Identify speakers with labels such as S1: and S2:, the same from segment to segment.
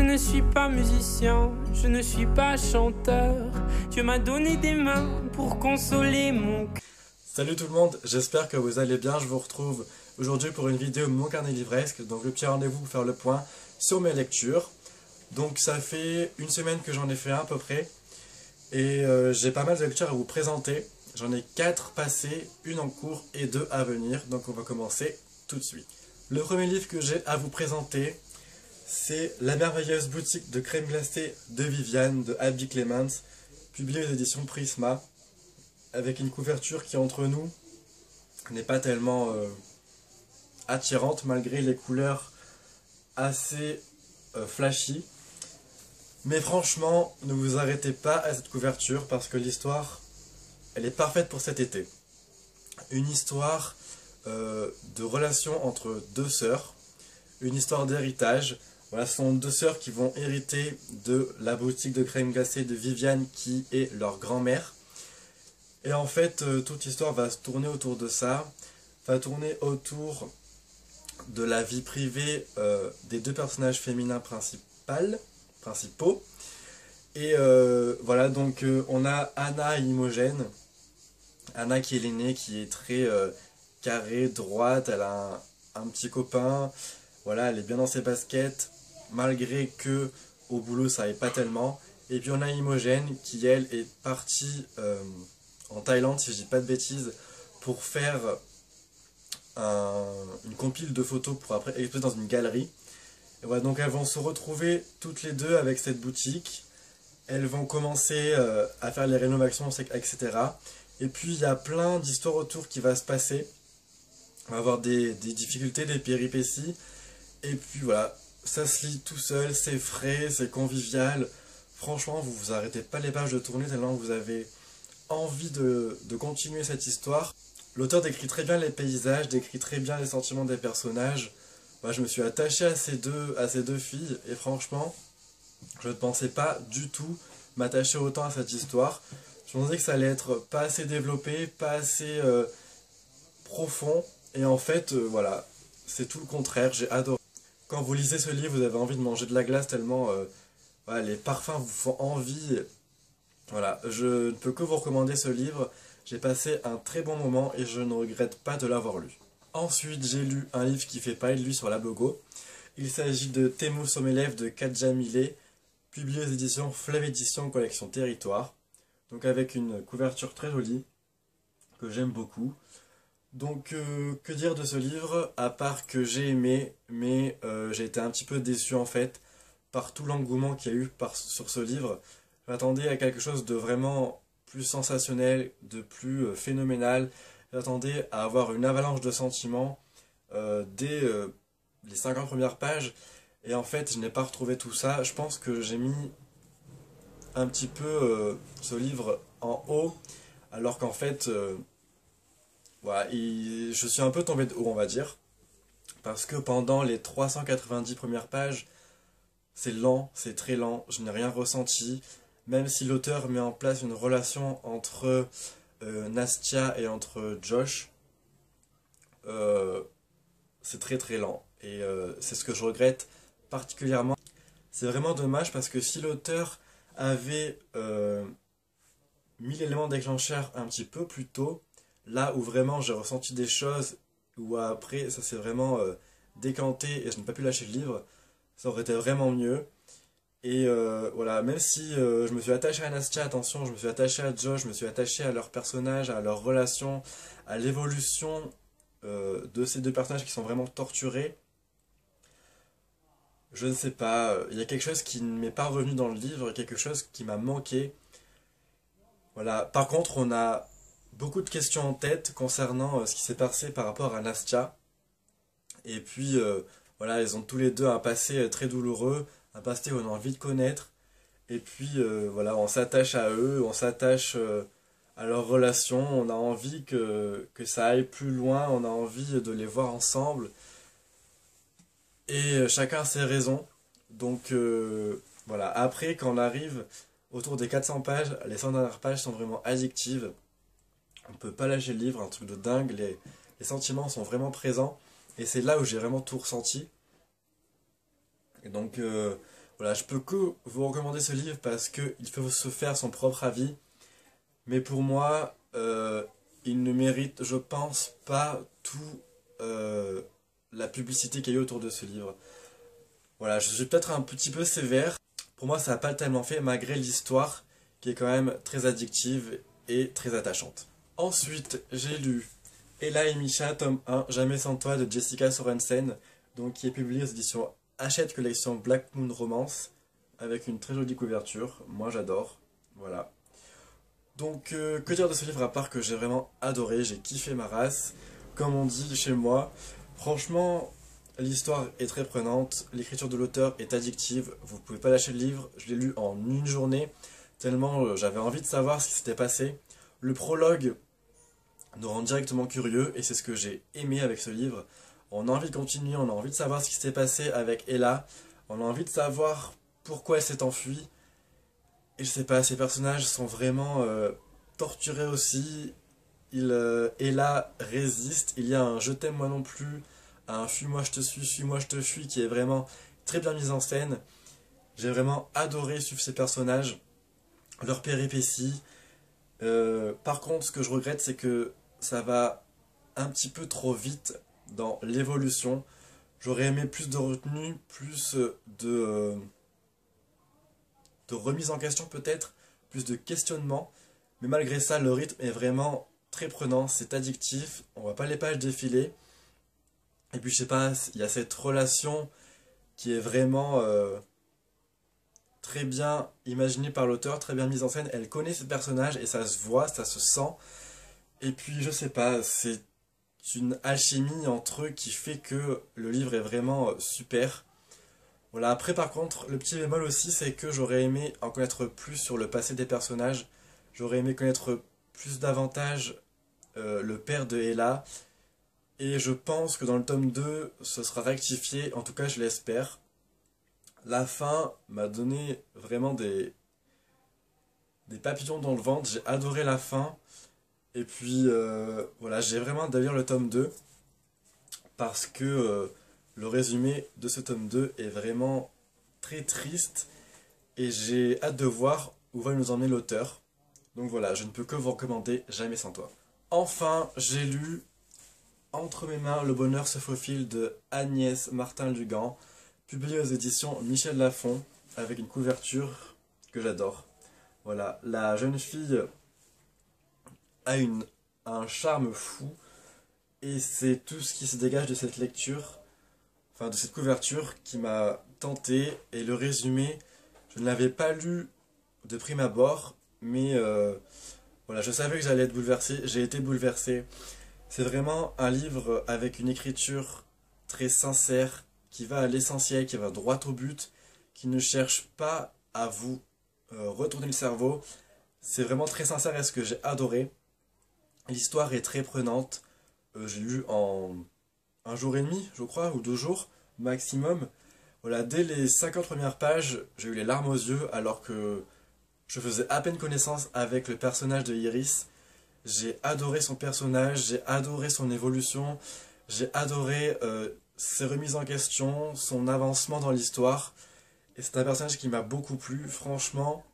S1: ne suis pas musicien, je ne suis pas chanteur. Dieu m'a donné des mains pour consoler mon cœur.
S2: Salut tout le monde, j'espère que vous allez bien. Je vous retrouve aujourd'hui pour une vidéo Mon Carnet Livresque. Donc le petit rendez-vous pour faire le point sur mes lectures. Donc ça fait une semaine que j'en ai fait un à peu près. Et j'ai pas mal de lectures à vous présenter. J'en ai 4 passées, une en cours et 2 à venir. Donc on va commencer tout de suite. Le premier livre que j'ai à vous présenter, c'est La merveilleuse boutique de crème glacée de Viviane de Abby Clements, publié aux éditions Prisma, avec une couverture qui entre nous n'est pas tellement attirante malgré les couleurs assez flashy. Mais franchement, ne vous arrêtez pas à cette couverture parce que l'histoire, elle est parfaite pour cet été. Une histoire de relation entre deux sœurs, une histoire d'héritage. Voilà, ce sont deux sœurs qui vont hériter de la boutique de crème glacée de Viviane qui est leur grand-mère. Et en fait, toute l'histoire va se tourner autour de ça, va tourner autour de la vie privée des deux personnages féminins principaux. Et voilà, donc on a Anna et Imogen. Anna qui est l'aînée, qui est très carrée, droite, elle a un petit copain, voilà, elle est bien dans ses baskets, malgré que au boulot ça n'aille pas tellement. Et puis on a Imogen qui elle est partie en Thaïlande, si je dis pas de bêtises, pour faire une compile de photos pour après exposer dans une galerie. Et voilà, donc elles vont se retrouver toutes les deux avec cette boutique. Elles vont commencer à faire les rénovations, etc. Et puis il y a plein d'histoires autour qui va se passer. On va avoir des difficultés, des péripéties. Et puis voilà, ça se lit tout seul, c'est frais, c'est convivial. Franchement, vous vous arrêtez pas les pages de tourner tellement vous avez envie de continuer cette histoire. L'auteur décrit très bien les paysages, décrit très bien les sentiments des personnages. Moi, je me suis attaché à ces deux filles et franchement, je ne pensais pas du tout m'attacher autant à cette histoire. Je me disais que ça allait être pas assez développé, pas assez profond. Et en fait, voilà, c'est tout le contraire, j'ai adoré. Quand vous lisez ce livre, vous avez envie de manger de la glace tellement voilà, les parfums vous font envie. Voilà, je ne peux que vous recommander ce livre. J'ai passé un très bon moment et je ne regrette pas de l'avoir lu. Ensuite, j'ai lu un livre qui fait parler de lui sur la Blogo. Il s'agit de Temu Somelev de Kadja Millet, publié aux éditions Fleuve Édition collection Territoire. Donc avec une couverture très jolie, que j'aime beaucoup. Donc que dire de ce livre, à part que j'ai aimé, mais j'ai été un petit peu déçu en fait, par tout l'engouement qu'il y a eu sur ce livre. Je m'attendais à quelque chose de vraiment plus sensationnel, de plus phénoménal. J'attendais à avoir une avalanche de sentiments dès les 50 premières pages. Et en fait, je n'ai pas retrouvé tout ça. Je pense que j'ai mis un petit peu ce livre en haut, alors qu'en fait, voilà, je suis un peu tombé de haut, on va dire. Parce que pendant les 390 premières pages, c'est lent, c'est très lent, je n'ai rien ressenti. Même si l'auteur met en place une relation entre Nastia et entre Josh, c'est très très lent. Et c'est ce que je regrette particulièrement. C'est vraiment dommage parce que si l'auteur avait mis l'élément déclencheur un petit peu plus tôt, là où vraiment j'ai ressenti des choses, où après ça s'est vraiment décanté et je n'ai pas pu lâcher le livre, ça aurait été vraiment mieux. Et voilà, même si je me suis attaché à Nastia, attention, je me suis attaché à Josh, je me suis attaché à leur personnage, à leur relation, à l'évolution de ces deux personnages qui sont vraiment torturés. Je ne sais pas, il y a quelque chose qui ne m'est pas revenu dans le livre, quelque chose qui m'a manqué. Voilà, par contre, on a beaucoup de questions en tête concernant ce qui s'est passé par rapport à Nastia. Et puis, voilà, ils ont tous les deux un passé très douloureux, un passé qu'on a envie de connaître. Et puis, voilà, on s'attache à eux, on s'attache à leur relation, on a envie que ça aille plus loin, on a envie de les voir ensemble. Et chacun a ses raisons. Donc, voilà, après, quand on arrive autour des 400 pages, les 100 dernières pages sont vraiment addictives. On ne peut pas lâcher le livre, un truc de dingue, les sentiments sont vraiment présents. Et c'est là où j'ai vraiment tout ressenti. Et donc, Voilà, je peux que vous recommander ce livre parce qu'il faut se faire son propre avis. Mais pour moi, il ne mérite, je pense, pas tout la publicité qu'il y a eu autour de ce livre. Voilà, je suis peut-être un petit peu sévère. Pour moi, ça n'a pas tellement fait, malgré l'histoire, qui est quand même très addictive et très attachante. Ensuite, j'ai lu Ella et Misha, tome 1, Jamais sans toi, de Jessica Sorensen, donc qui est publié aux éditions Hachette Collection Black Moon Romance, avec une très jolie couverture. Moi, j'adore. Voilà. Donc, que dire de ce livre à part que j'ai vraiment adoré, j'ai kiffé ma race, comme on dit chez moi. Franchement, l'histoire est très prenante, l'écriture de l'auteur est addictive, vous pouvez pas lâcher le livre, je l'ai lu en une journée, tellement j'avais envie de savoir ce qui s'était passé. Le prologue nous rend directement curieux, et c'est ce que j'ai aimé avec ce livre. On a envie de continuer, on a envie de savoir ce qui s'est passé avec Ella, on a envie de savoir pourquoi elle s'est enfuie. Et je sais pas, ces personnages sont vraiment torturés aussi. Ella résiste. Il y a un je t'aime moi non plus, un fuis-moi je te suis-moi je te fuis qui est vraiment très bien mis en scène. J'ai vraiment adoré suivre ces personnages, leurs péripéties. Par contre, ce que je regrette, c'est que ça va un petit peu trop vite dans l'évolution. J'aurais aimé plus de retenue, plus de remise en question peut-être, plus de questionnement. Mais malgré ça, le rythme est vraiment très prenant, c'est addictif, on voit pas les pages défiler. Et puis je sais pas, il y a cette relation qui est vraiment très bien imaginée par l'auteur, très bien mise en scène. Elle connaît ses personnages et ça se voit, ça se sent. Et puis je sais pas, c'est une alchimie entre eux qui fait que le livre est vraiment super. Voilà, après par contre, le petit bémol aussi, c'est que j'aurais aimé en connaître plus sur le passé des personnages. J'aurais aimé connaître plus davantage le père de Ella. Et je pense que dans le tome 2, ce sera rectifié, en tout cas je l'espère. La fin m'a donné vraiment des papillons dans le ventre, j'ai adoré la fin. Et puis voilà, j'ai vraiment hâte de lire le tome 2 parce que le résumé de ce tome 2 est vraiment très triste et j'ai hâte de voir où va nous emmener l'auteur. Donc voilà, je ne peux que vous recommander Jamais sans toi. Enfin, j'ai lu Entre mes mains, le bonheur se faufile de Agnès Martin-Lugan, publié aux éditions Michel Lafon, avec une couverture que j'adore. Voilà, la jeune fille a un charme fou, et c'est tout ce qui se dégage de cette lecture, enfin de cette couverture qui m'a tenté, et le résumé, je ne l'avais pas lu de prime abord, mais voilà, je savais que j'allais être bouleversé, j'ai été bouleversé. C'est vraiment un livre avec une écriture très sincère, qui va à l'essentiel, qui va droit au but, qui ne cherche pas à vous retourner le cerveau. C'est vraiment très sincère et ce que j'ai adoré. L'histoire est très prenante. J'ai lu en un jour et demi, je crois, ou 2 jours maximum. Voilà, dès les 50 premières pages, j'ai eu les larmes aux yeux alors que je faisais à peine connaissance avec le personnage de Iris. J'ai adoré son personnage, j'ai adoré son évolution, j'ai adoré ses remises en question, son avancement dans l'histoire. Et c'est un personnage qui m'a beaucoup plu. Franchement,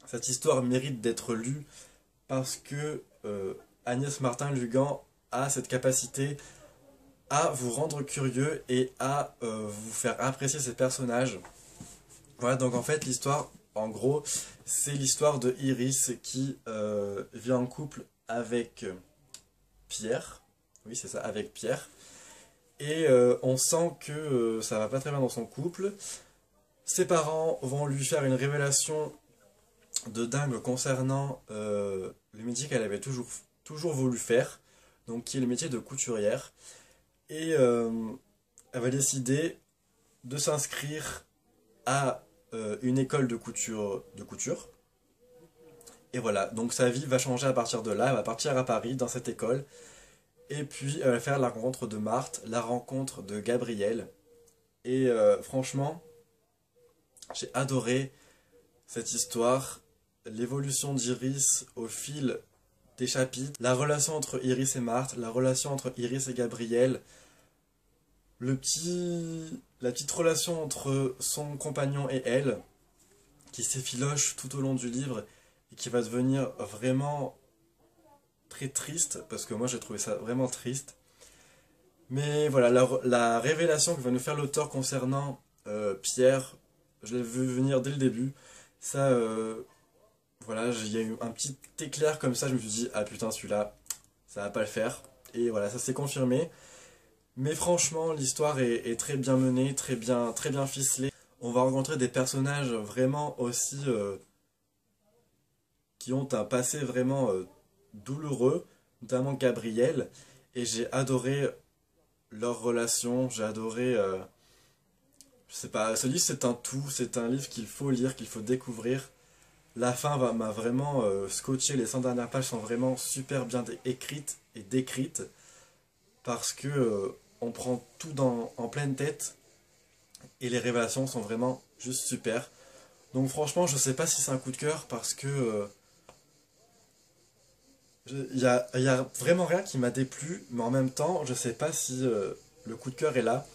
S2: cette histoire mérite d'être lue parce que Agnès Martin-Lugan a cette capacité à vous rendre curieux et à vous faire apprécier ses personnages. Voilà, donc en fait, l'histoire, en gros, c'est l'histoire de Iris qui vit en couple avec Pierre. Oui, c'est ça, avec Pierre. Et on sent que ça va pas très bien dans son couple. Ses parents vont lui faire une révélation de dingue concernant le métier qu'elle avait toujours voulu faire, donc qui est le métier de couturière. Et elle va décider de s'inscrire à une école de couture. Et voilà, donc sa vie va changer à partir de là. Elle va partir à Paris dans cette école. Et puis elle va faire la rencontre de Marthe, la rencontre de Gabriel. Et franchement, j'ai adoré cette histoire. L'évolution d'Iris au fil des chapitres. La relation entre Iris et Marthe, la relation entre Iris et Gabriel. la petite relation entre son compagnon et elle, qui s'effiloche tout au long du livre et qui va devenir vraiment très triste, parce que moi j'ai trouvé ça vraiment triste. Mais voilà, la révélation que va nous faire l'auteur concernant Pierre, je l'ai vu venir dès le début. Ça, voilà, il y a eu un petit éclair comme ça, je me suis dit, ah putain, celui-là, ça va pas le faire. Et voilà, ça s'est confirmé. Mais franchement, l'histoire est très bien menée, très bien ficelée. On va rencontrer des personnages vraiment aussi qui ont un passé vraiment douloureux, notamment Gabriel. Et j'ai adoré leur relation, j'ai adoré... je sais pas, ce livre c'est un tout, c'est un livre qu'il faut lire, qu'il faut découvrir. La fin m'a vraiment scotché, les 100 dernières pages sont vraiment super bien écrites et décrites. Parce que on prend tout en pleine tête. Et les révélations sont vraiment juste super. Donc franchement, je sais pas si c'est un coup de cœur parce que y a vraiment rien qui m'a déplu, mais en même temps, je sais pas si le coup de cœur est là.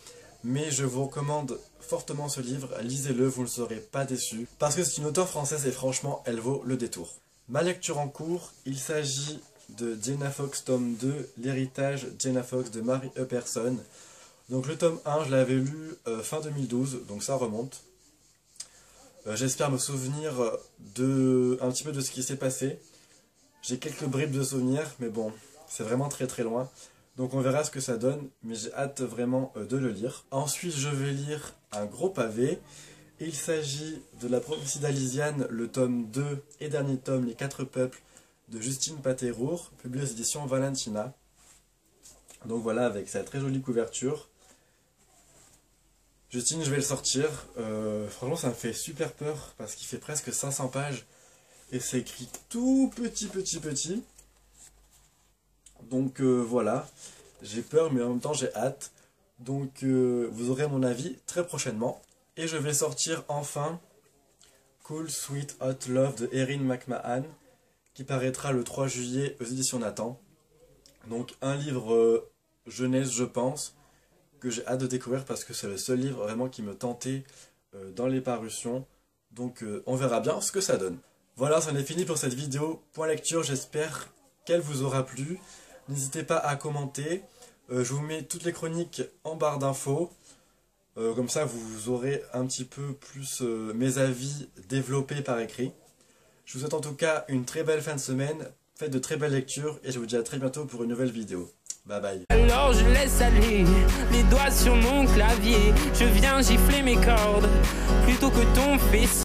S2: Mais je vous recommande fortement ce livre, lisez-le, vous ne serez pas déçus. Parce que c'est une auteure française et franchement, elle vaut le détour. Ma lecture en cours, il s'agit de Jenna Fox tome 2, L'héritage Jenna Fox de Mary Epperson. Donc le tome 1, je l'avais lu fin 2012, donc ça remonte. J'espère me souvenir un petit peu de ce qui s'est passé. J'ai quelques bribes de souvenirs, mais bon, c'est vraiment très loin. Donc on verra ce que ça donne, mais j'ai hâte vraiment de le lire. Ensuite, je vais lire un gros pavé. Il s'agit de La prophétie d'Alysiane, le tome 2 et dernier tome, Les 4 peuples, de Justine Patterour, publié aux éditions Valentina. Donc voilà, avec sa très jolie couverture. Justine, je vais le sortir. Franchement, ça me fait super peur parce qu'il fait presque 500 pages et c'est écrit tout petit. Donc voilà, j'ai peur mais en même temps j'ai hâte. Donc vous aurez mon avis très prochainement. Et je vais sortir enfin Cool Sweet Hot Love de Erin McMahon qui paraîtra le 3 juillet aux éditions Nathan. Donc un livre jeunesse je pense, que j'ai hâte de découvrir parce que c'est le seul livre vraiment qui me tentait dans les parutions. Donc on verra bien ce que ça donne. Voilà, c'en est fini pour cette vidéo. Point lecture, j'espère qu'elle vous aura plu. N'hésitez pas à commenter. Je vous mets toutes les chroniques en barre d'infos. Comme ça, vous aurez un petit peu plus mes avis développés par écrit. Je vous souhaite en tout cas une très belle fin de semaine. Faites de très belles lectures et je vous dis à très bientôt pour une nouvelle vidéo. Bye bye.
S1: Alors je laisse aller les doigts sur mon clavier. Je viens gifler mes cordes plutôt que ton fils.